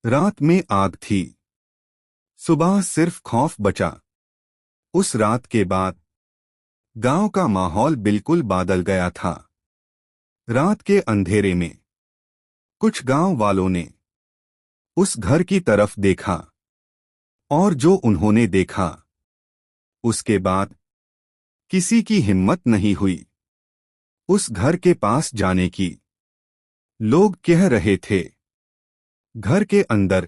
रात में आग थी। सुबह सिर्फ खौफ बचा। उस रात के बाद गांव का माहौल बिल्कुल बदल गया था। रात के अंधेरे में कुछ गांव वालों ने उस घर की तरफ देखा, और जो उन्होंने देखा उसके बाद किसी की हिम्मत नहीं हुई उस घर के पास जाने की। लोग कह रहे थे घर के अंदर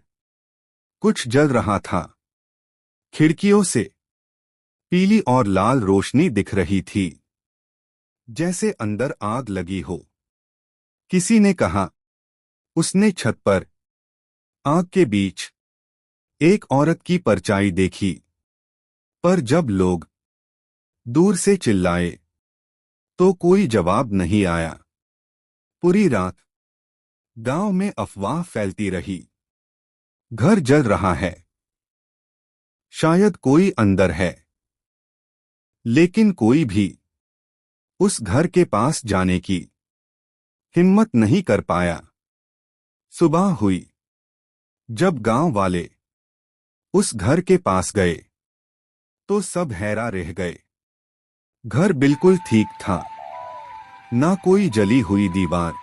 कुछ जल रहा था। खिड़कियों से पीली और लाल रोशनी दिख रही थी, जैसे अंदर आग लगी हो। किसी ने कहा उसने छत पर आग के बीच एक औरत की परछाई देखी। पर जब लोग दूर से चिल्लाए तो कोई जवाब नहीं आया। पूरी रात गांव में अफवाह फैलती रही, घर जल रहा है, शायद कोई अंदर है। लेकिन कोई भी उस घर के पास जाने की हिम्मत नहीं कर पाया। सुबह हुई। जब गांव वाले उस घर के पास गए तो सब हैरान रह गए। घर बिल्कुल ठीक था, ना कोई जली हुई दीवार,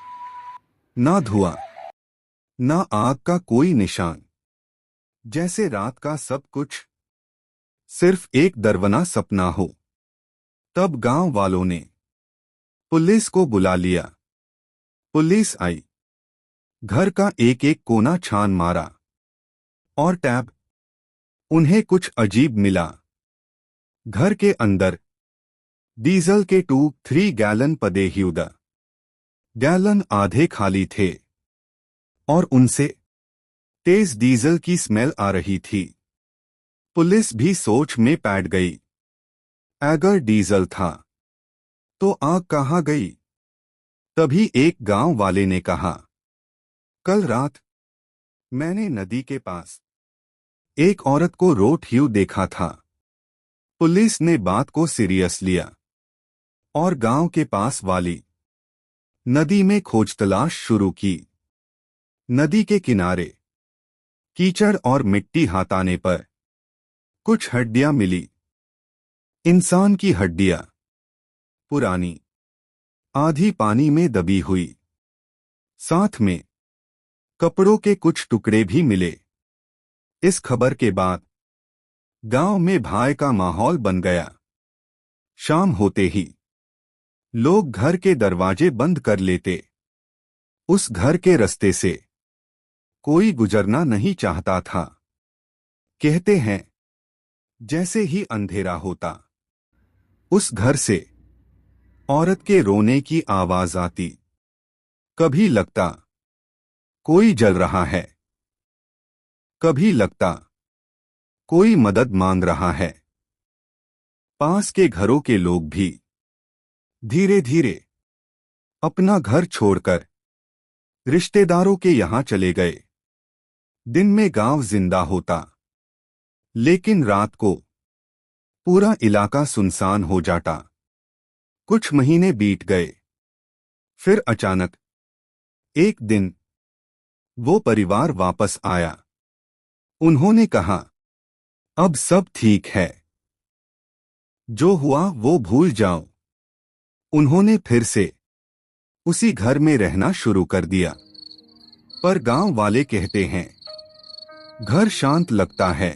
ना धुआं, ना आग का कोई निशान। जैसे रात का सब कुछ सिर्फ एक दरवना सपना हो। तब गांव वालों ने पुलिस को बुला लिया। पुलिस आई, घर का एक एक कोना छान मारा, और टैब उन्हें कुछ अजीब मिला। घर के अंदर डीजल के 2-3 गैलन पदे हुए। गैलन आधे खाली थे और उनसे तेज डीजल की स्मेल आ रही थी। पुलिस भी सोच में पैट गई। अगर डीजल था तो आग कहाँ गई? तभी एक गांव वाले ने कहा, कल रात मैंने नदी के पास एक औरत को रोते हुए देखा था। पुलिस ने बात को सीरियस लिया और गांव के पास वाली नदी में खोज तलाश शुरू की। नदी के किनारे कीचड़ और मिट्टी हटाने पर कुछ हड्डियां मिली। इंसान की हड्डियां, पुरानी, आधी पानी में दबी हुई। साथ में कपड़ों के कुछ टुकड़े भी मिले। इस खबर के बाद गांव में भय का माहौल बन गया। शाम होते ही लोग घर के दरवाजे बंद कर लेते। उस घर के रास्ते से कोई गुजरना नहीं चाहता था। कहते हैं जैसे ही अंधेरा होता उस घर से औरत के रोने की आवाज आती। कभी लगता कोई जल रहा है, कभी लगता कोई मदद मांग रहा है। पास के घरों के लोग भी धीरे धीरे अपना घर छोड़कर रिश्तेदारों के यहां चले गए। दिन में गांव जिंदा होता, लेकिन रात को पूरा इलाका सुनसान हो जाता। कुछ महीने बीत गए। फिर अचानक एक दिन वो परिवार वापस आया। उन्होंने कहा, अब सब ठीक है, जो हुआ वो भूल जाओ। उन्होंने फिर से उसी घर में रहना शुरू कर दिया। पर गांव वाले कहते हैं घर शांत लगता है,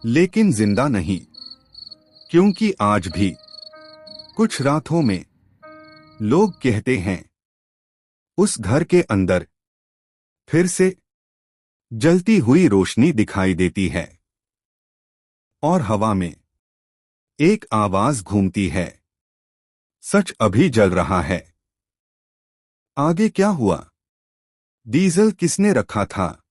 लेकिन जिंदा नहीं। क्योंकि आज भी कुछ रातों में लोग कहते हैं उस घर के अंदर फिर से जलती हुई रोशनी दिखाई देती है, और हवा में एक आवाज घूमती है, सच अभी जल रहा है। आगे क्या हुआ? डीजल किसने रखा था?